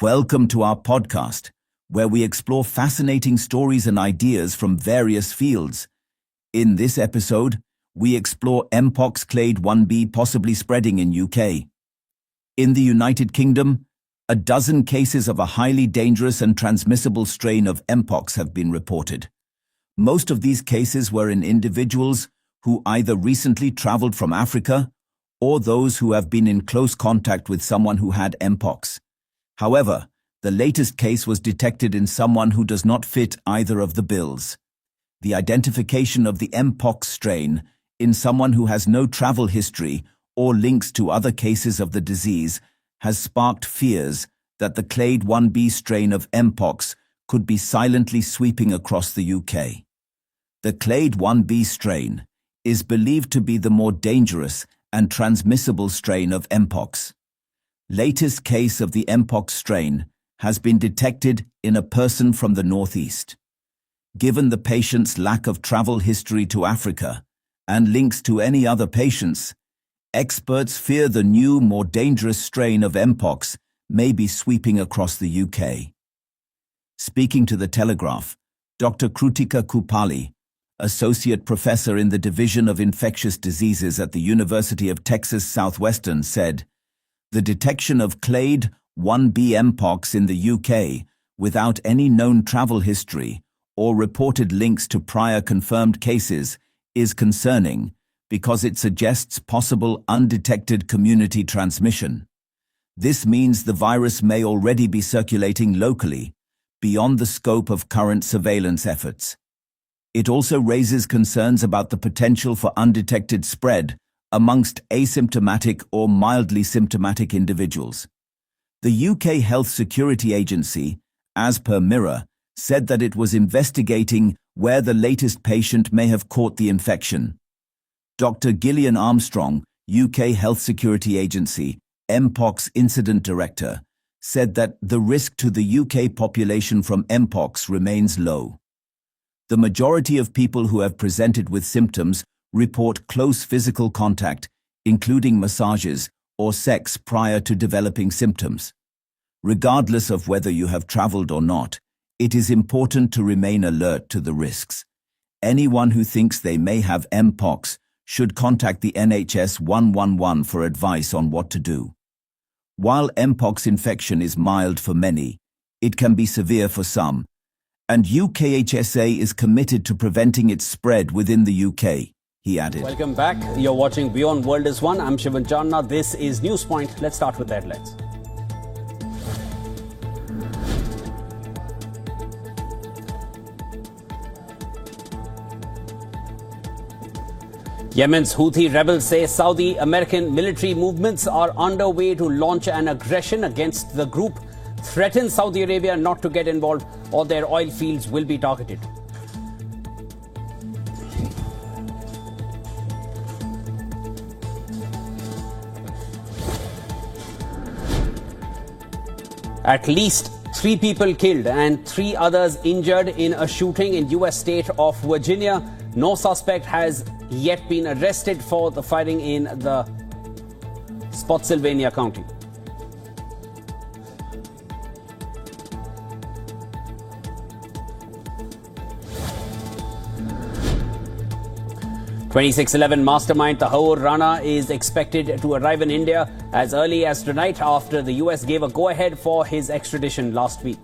Welcome to our podcast, where we explore fascinating stories and ideas from various fields. In this episode, we explore Mpox Clade 1b possibly spreading in UK. In the United Kingdom, a dozen cases of a highly dangerous and transmissible strain of Mpox have been reported. Most of these cases were in individuals who either recently traveled from Africa or those who have been in close contact with someone who had Mpox. However, the latest case was detected in someone who does not fit either of the bills. The identification of the Mpox strain in someone who has no travel history or links to other cases of the disease has sparked fears that the Clade 1b strain of Mpox could be silently sweeping across the UK. The Clade 1b strain is believed to be the more dangerous and transmissible strain of Mpox. Latest case of the Mpox strain has been detected in a person from the northeast. Given the patient's lack of travel history to Africa and links to any other patients, experts fear the new, more dangerous strain of Mpox may be sweeping across the UK. Speaking to The Telegraph, Dr. Krutika Kupali, Associate Professor in the Division of Infectious Diseases at the University of Texas Southwestern, said, "The detection of Clade 1b Mpox in the UK without any known travel history or reported links to prior confirmed cases is concerning because it suggests possible undetected community transmission. This means the virus may already be circulating locally, beyond the scope of current surveillance efforts. It also raises concerns about the potential for undetected spread amongst asymptomatic or mildly symptomatic individuals." The UK Health Security Agency, as per Mirror, said that it was investigating where the latest patient may have caught the infection. Dr. Gillian Armstrong, UK Health Security Agency, Mpox Incident Director, said that the risk to the UK population from Mpox remains low. The majority of people who have presented with symptoms report close physical contact, including massages or sex prior to developing symptoms. Regardless of whether you have traveled or not, it is important to remain alert to the risks. Anyone who thinks they may have Mpox should contact the NHS 111 for advice on what to do. While Mpox infection is mild for many, it can be severe for some, and UKHSA is committed to preventing its spread within the UK, he added. Welcome back. You're watching Beyond World is One. I'm Shivan Channa. This is Newspoint. Let's start with the headlines. Yemen's Houthi rebels say Saudi American military movements are underway to launch an aggression against the group, threaten Saudi Arabia not to get involved or their oil fields will be targeted. At least 3 people killed and 3 others injured in a shooting in US state of Virginia. No suspect has yet been arrested for the firing in the Spotsylvania County. (2611) mastermind Tahoor Rana is expected to arrive in India as early as tonight after the US gave a go-ahead for his extradition last week.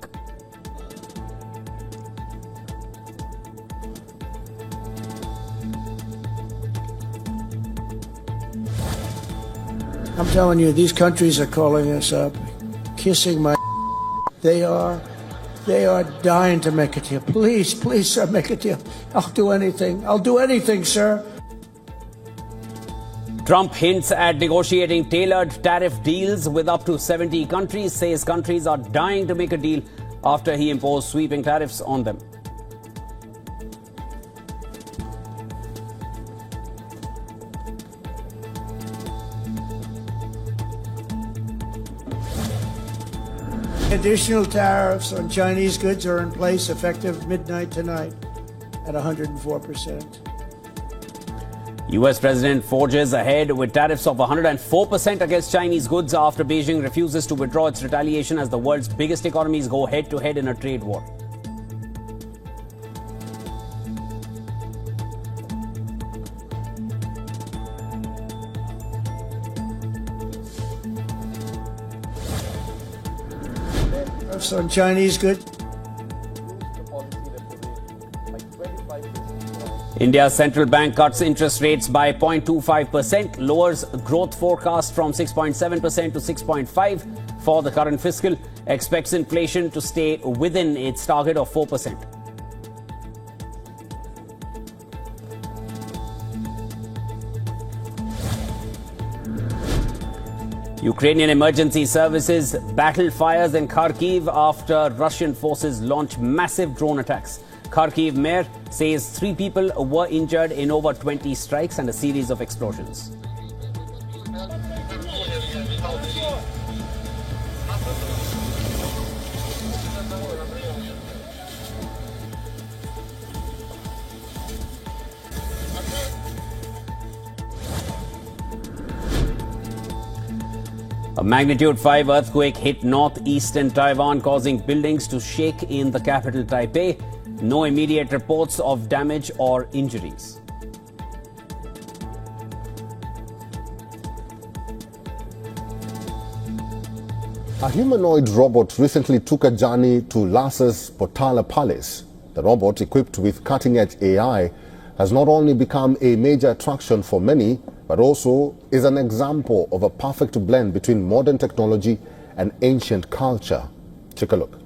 I'm telling you, these countries are calling us up, kissing my. They are dying to make a deal. Please, please, sir, make a deal. I'll do anything. I'll do anything, sir. Trump hints at negotiating tailored tariff deals with up to 70 countries, says countries are dying to make a deal after he imposed sweeping tariffs on them. Additional tariffs on Chinese goods are in place effective midnight tonight at 104%. US President forges ahead with tariffs of 104% against Chinese goods after Beijing refuses to withdraw its retaliation as the world's biggest economies go head-to-head in a trade war. On Chinese goods. India's central bank cuts interest rates by 0.25%, lowers growth forecast from 6.7% to 6.5% for the current fiscal, expects inflation to stay within its target of 4%. Ukrainian emergency services battle fires in Kharkiv after Russian forces launch massive drone attacks. Kharkiv mayor says 3 people were injured in over 20 strikes and a series of explosions. A magnitude 5 earthquake hit northeastern Taiwan, causing buildings to shake in the capital Taipei. No immediate reports of damage or injuries. A humanoid robot recently took a journey to Lhasa's Potala Palace. The robot, equipped with cutting-edge AI, has not only become a major attraction for many, but also is an example of a perfect blend between modern technology and ancient culture. Take a look.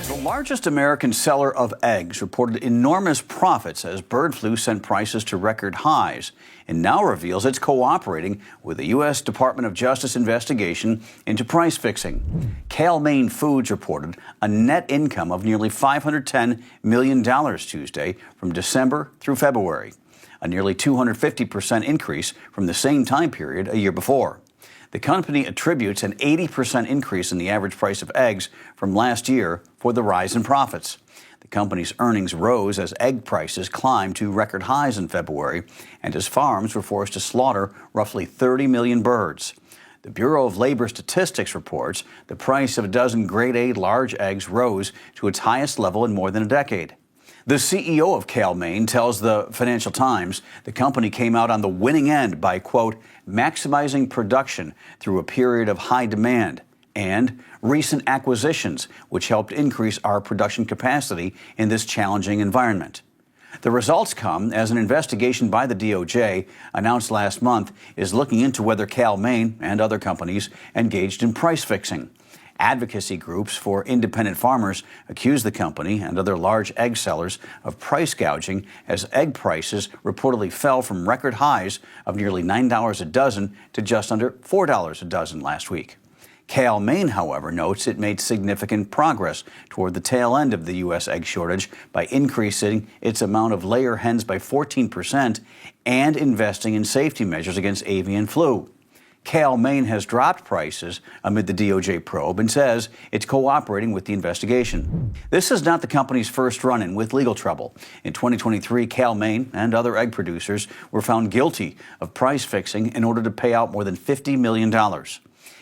The largest American seller of eggs reported enormous profits as bird flu sent prices to record highs and now reveals it's cooperating with the U.S. Department of Justice investigation into price fixing. Cal-Maine Foods reported a net income of nearly $510 million Tuesday from December through February, a nearly 250% increase from the same time period a year before. The company attributes an 80% increase in the average price of eggs from last year for the rise in profits. The company's earnings rose as egg prices climbed to record highs in February and as farms were forced to slaughter roughly 30 million birds. The Bureau of Labor Statistics reports the price of a dozen grade A large eggs rose to its highest level in more than a decade. The CEO of Cal-Maine tells the Financial Times the company came out on the winning end by, quote, maximizing production through a period of high demand and recent acquisitions, which helped increase our production capacity in this challenging environment. The results come as an investigation by the DOJ announced last month is looking into whether Cal-Maine and other companies engaged in price fixing. Advocacy groups for independent farmers accuse the company and other large egg sellers of price gouging as egg prices reportedly fell from record highs of nearly $9 a dozen to just under $4 a dozen last week. Cal-Maine, however, notes it made significant progress toward the tail end of the U.S. egg shortage by increasing its amount of layer hens by 14% and investing in safety measures against avian flu. Cal-Maine has dropped prices amid the DOJ probe and says it's cooperating with the investigation. This is not the company's first run-in with legal trouble. In 2023, Cal-Maine and other egg producers were found guilty of price fixing in order to pay out more than $50 million.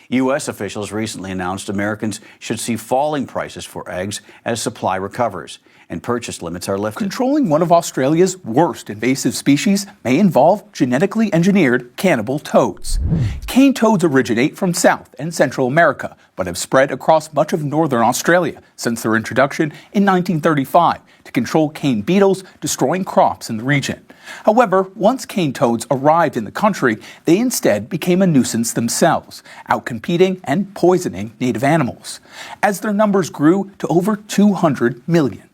U.S. officials recently announced Americans should see falling prices for eggs as supply recovers and purchase limits are lifted. Controlling one of Australia's worst invasive species may involve genetically engineered cannibal toads. Cane toads originate from South and Central America, but have spread across much of northern Australia since their introduction in 1935 to control cane beetles destroying crops in the region. However, once cane toads arrived in the country, they instead became a nuisance themselves, outcompeting and poisoning native animals, as their numbers grew to over 200 million.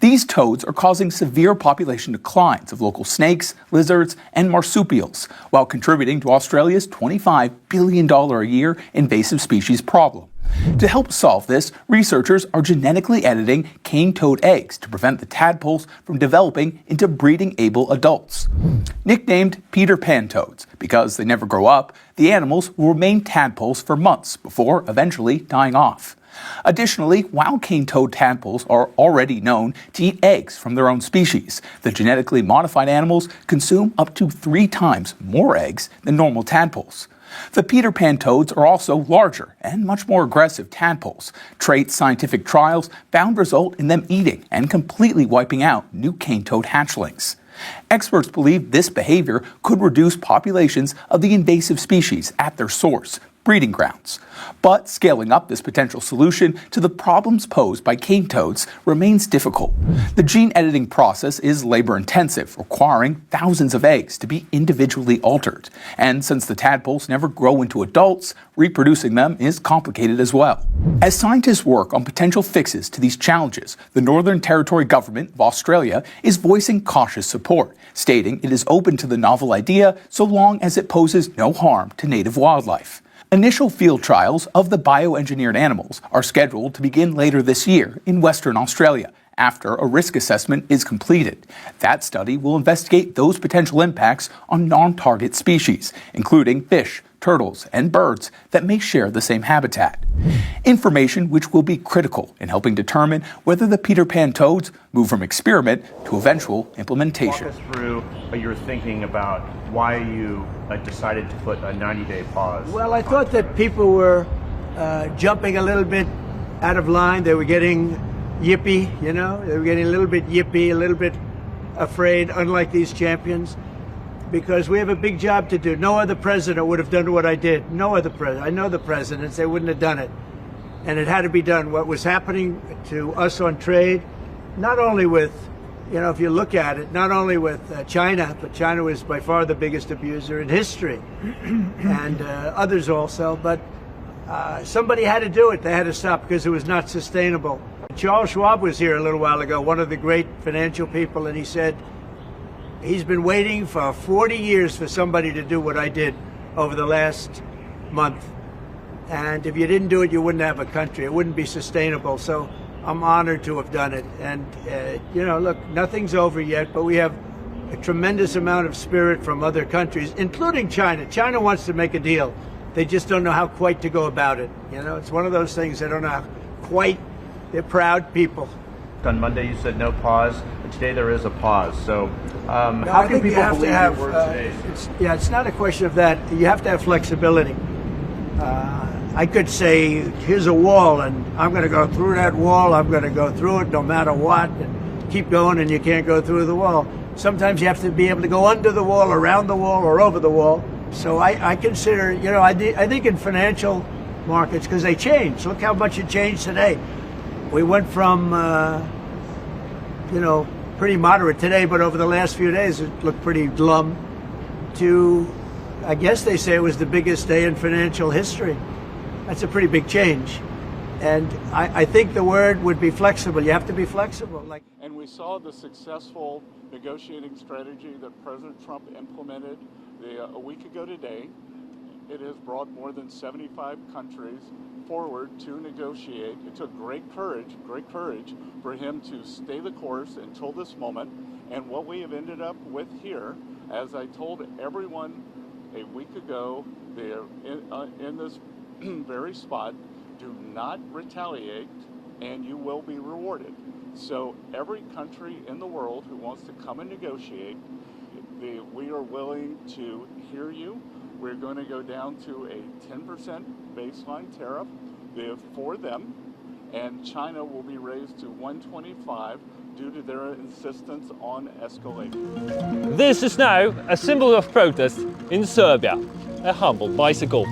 These toads are causing severe population declines of local snakes, lizards, and marsupials, while contributing to Australia's $25 billion a year invasive species problem. To help solve this, researchers are genetically editing cane toad eggs to prevent the tadpoles from developing into breeding-able adults. Nicknamed Peter Pan toads because they never grow up, the animals will remain tadpoles for months before eventually dying off. Additionally, while cane toad tadpoles are already known to eat eggs from their own species, the genetically modified animals consume up to 3 times more eggs than normal tadpoles. The Peter Pan toads are also larger and much more aggressive tadpoles. Trait scientific trials found result in them eating and completely wiping out new cane toad hatchlings. Experts believe this behavior could reduce populations of the invasive species at their source, breeding grounds. But scaling up this potential solution to the problems posed by cane toads remains difficult. The gene editing process is labor-intensive, requiring thousands of eggs to be individually altered. And since the tadpoles never grow into adults, reproducing them is complicated as well. As scientists work on potential fixes to these challenges, the Northern Territory Government of Australia is voicing cautious support, stating it is open to the novel idea so long as it poses no harm to native wildlife. Initial field trials of the bioengineered animals are scheduled to begin later this year in Western Australia, after a risk assessment is completed. That study will investigate those potential impacts on non-target species, including fish, turtles, and birds that may share the same habitat. Information which will be critical in helping determine whether the Peter Pan toads move from experiment to eventual implementation. Walk us through your thinking about why you decided to put a 90-day pause. Well, I thought that people were jumping a little bit out of line. They were getting yippy, you know? They were getting a little bit yippy, a little bit afraid, unlike these champions, because we have a big job to do. No other president would have done what I did. No other president. I know the presidents, they wouldn't have done it. And it had to be done. What was happening to us on trade, not only with, you know, if you look at it, not only with China, but China was by far the biggest abuser in history, and others also, but somebody had to do it. They had to stop because it was not sustainable. Charles Schwab was here a little while ago, one of the great financial people, and he said he's been waiting for 40 years for somebody to do what I did over the last month. And if you didn't do it, you wouldn't have a country. It wouldn't be sustainable. So I'm honored to have done it. And, you know, look, nothing's over yet, but we have a tremendous amount of spirit from other countries, including China. China wants to make a deal. They just don't know how quite to go about it. You know, it's one of those things they don't know how quite. They're proud people. On Monday you said no pause, but today there is a pause. So how can people believe your word today? It's not a question of that. You have to have flexibility. I could say, here's a wall, and I'm going to go through that wall. I'm going to go through it no matter what, and keep going, and you can't go through the wall. Sometimes you have to be able to go under the wall, around the wall, or over the wall. So I consider, you know, I think in financial markets, because they change. Look how much it changed today. We went from, you know, pretty moderate today, but over the last few days it looked pretty glum, to, I guess they say it was the biggest day in financial history. That's a pretty big change. And I think the word would be flexible. You have to be flexible. And we saw the successful negotiating strategy that President Trump implemented a week ago today. It has brought more than 75 countries forward to negotiate. It took great courage for him to stay the course until this moment. And what we have ended up with here, as I told everyone a week ago, they're in this very spot, do not retaliate and you will be rewarded. So every country in the world who wants to come and negotiate, we are willing to hear you. We're going to go down to a 10% baseline tariff for them, and China will be raised to 125 due to their insistence on escalation. This is now a symbol of protest in Serbia, a humble bicycle.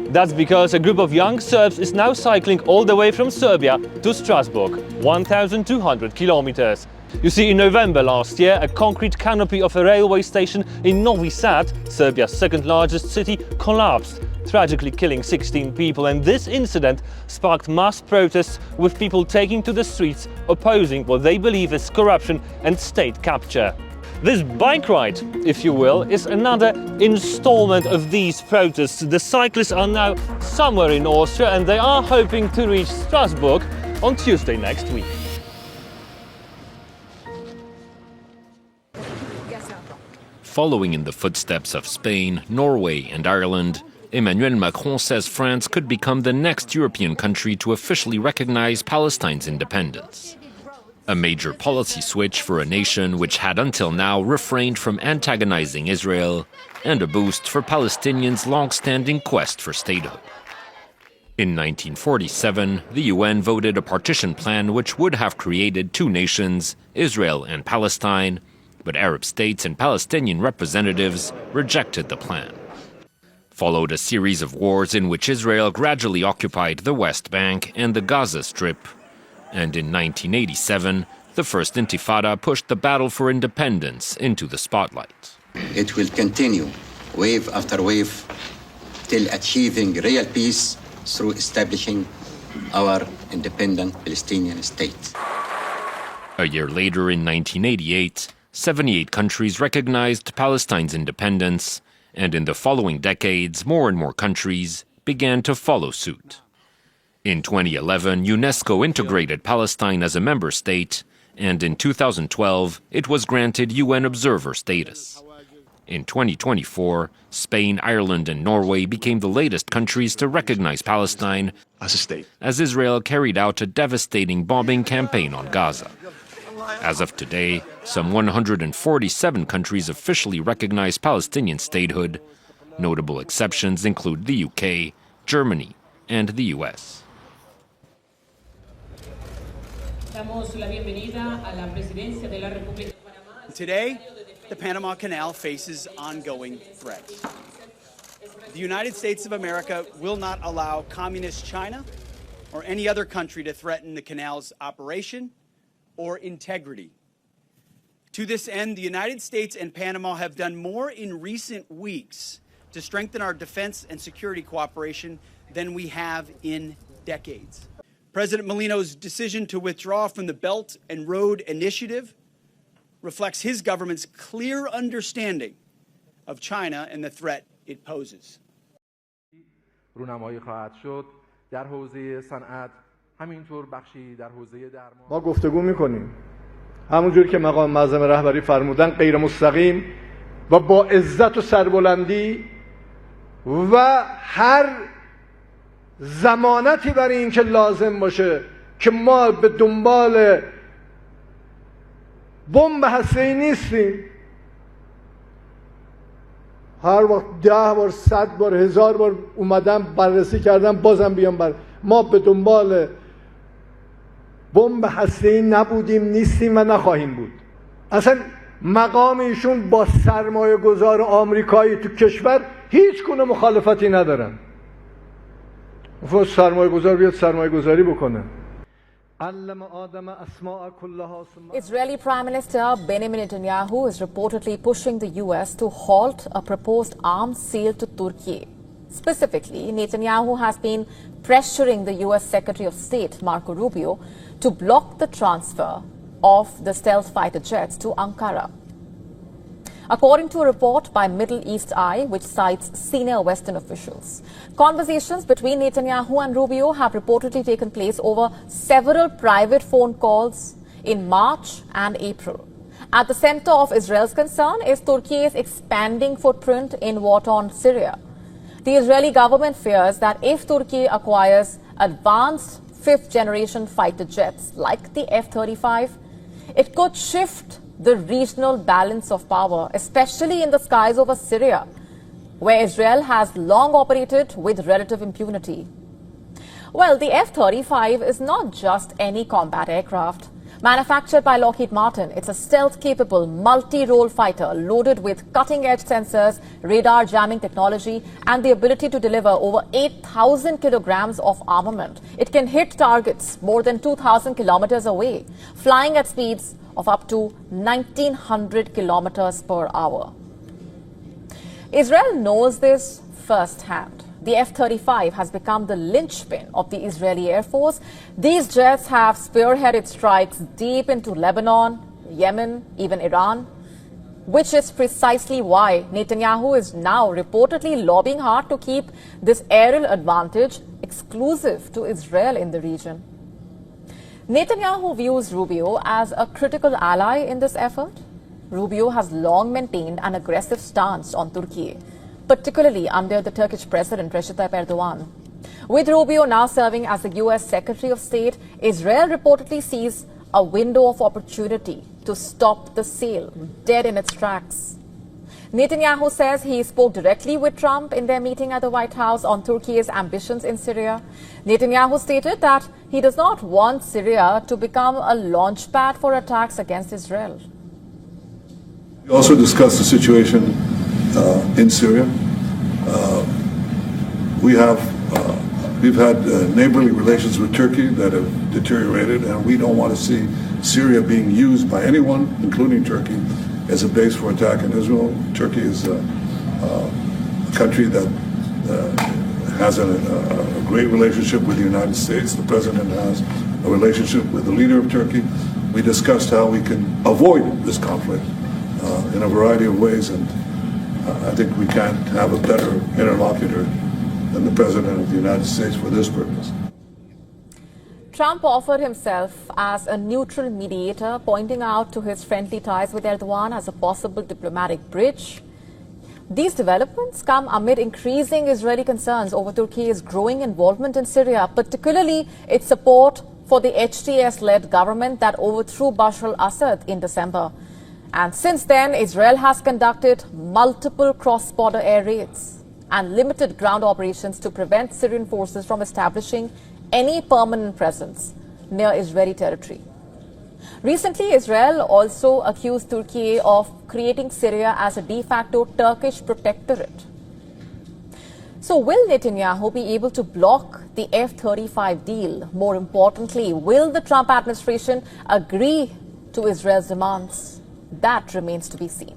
That's because a group of young Serbs is now cycling all the way from Serbia to Strasbourg, 1,200 kilometers. You see, in November last year, a concrete canopy of a railway station in Novi Sad, Serbia's second largest city, collapsed. tragically killing 16 people, and this incident sparked mass protests with people taking to the streets opposing what they believe is corruption and state capture. This bike ride, if you will, is another installment of these protests. The cyclists are now somewhere in Austria and they are hoping to reach Strasbourg on Tuesday next week. Following in the footsteps of Spain, Norway and Ireland, Emmanuel Macron says France could become the next European country to officially recognize Palestine's independence. A major policy switch for a nation which had until now refrained from antagonizing Israel, and a boost for Palestinians' long-standing quest for statehood. In 1947, the UN voted a partition plan which would have created two nations, Israel and Palestine, but Arab states and Palestinian representatives rejected the plan. Followed a series of wars in which Israel gradually occupied the West Bank and the Gaza Strip, and in 1987, the First Intifada pushed the battle for independence into the spotlight. It will continue, wave after wave, till achieving real peace through establishing our independent Palestinian state. A year later, in 1988, 78 countries recognized Palestine's independence, and in the following decades, more and more countries began to follow suit. In 2011, UNESCO integrated Palestine as a member state, and in 2012, it was granted UN observer status. In 2024, Spain, Ireland, and Norway became the latest countries to recognize Palestine as a state, as Israel carried out a devastating bombing campaign on Gaza. As of today, some 147 countries officially recognize Palestinian statehood. Notable exceptions include the UK, Germany, and the US. Today, the Panama Canal faces ongoing threats. The United States of America will not allow communist China or any other country to threaten the canal's operation or integrity. To this end, the United States and Panama have done more in recent weeks to strengthen our defense and security cooperation than we have in decades. President Molino's decision to withdraw from the Belt and Road Initiative reflects his government's clear understanding of China and the threat it poses. ما گفتگو میکنیم همونجور که مقام معظم رهبری فرمودن غیر مستقیم و با عزت و سربلندی و هر ضمانتی برای این که لازم باشه که ما به دنبال بمب هسته‌ای نیستیم. هر وقت 10 بار 100 بار 1000 بار اومدم بررسی کردم بازم بیام ما به دنبال بمب هسته‌ای نبودیم نیستیم و نخواهیم بود. اصلا مقام ایشون با سرمایه گذار آمریکایی تو کشور هیچ گونه مخالفتی ندارن. سرمایه گذار بیاد سرمایه گذاری بکنه. Israeli Prime Minister Benjamin Netanyahu is reportedly pushing the US to halt a proposed arms sale to Turkey. Specifically, Netanyahu has been pressuring the US Secretary of State Marco Rubio to block the transfer of the stealth fighter jets to Ankara. According to a report by Middle East Eye, which cites senior Western officials, conversations between Netanyahu and Rubio have reportedly taken place over several private phone calls in March and April. At the center of Israel's concern is Turkey's expanding footprint in war-torn Syria. The Israeli government fears that if Turkey acquires advanced fifth-generation fighter jets like the F-35, it could shift the regional balance of power, especially in the skies over Syria, where Israel has long operated with relative impunity. Well, the F-35 is not just any combat aircraft. Manufactured by Lockheed Martin, it's a stealth-capable, multi-role fighter loaded with cutting-edge sensors, radar jamming technology, and the ability to deliver over 8,000 kilograms of armament. It can hit targets more than 2,000 kilometers away, flying at speeds of up to 1,900 kilometers per hour. Israel knows this firsthand. The F-35 has become the linchpin of the Israeli Air Force. These jets have spearheaded strikes deep into Lebanon, Yemen, even Iran, which is precisely why Netanyahu is now reportedly lobbying hard to keep this aerial advantage exclusive to Israel in the region. Netanyahu views Rubio as a critical ally in this effort. Rubio has long maintained an aggressive stance on Turkey, particularly under the Turkish President Recep Tayyip Erdogan. With Rubio now serving as the U.S. Secretary of State, Israel reportedly sees a window of opportunity to stop the sale dead in its tracks. Netanyahu says he spoke directly with Trump in their meeting at the White House on Turkey's ambitions in Syria. Netanyahu stated that he does not want Syria to become a launchpad for attacks against Israel. We also discussed the situation in Syria. We've had neighborly relations with Turkey that have deteriorated, and we don't want to see Syria being used by anyone, including Turkey, as a base for attack in Israel. Turkey is a country that has a great relationship with the United States. The president has a relationship with the leader of Turkey. We discussed how we can avoid this conflict in a variety of ways, and I think we can't have a better interlocutor than the President of the United States for this purpose. Trump offered himself as a neutral mediator, pointing out to his friendly ties with Erdogan as a possible diplomatic bridge. These developments come amid increasing Israeli concerns over Turkey's growing involvement in Syria, particularly its support for the HTS-led government that overthrew Bashar al-Assad in December. And since then, Israel has conducted multiple cross-border air raids and limited ground operations to prevent Syrian forces from establishing any permanent presence near Israeli territory. Recently, Israel also accused Turkey of creating Syria as a de facto Turkish protectorate. So will Netanyahu be able to block the F-35 deal? More importantly, will the Trump administration agree to Israel's demands? That remains to be seen.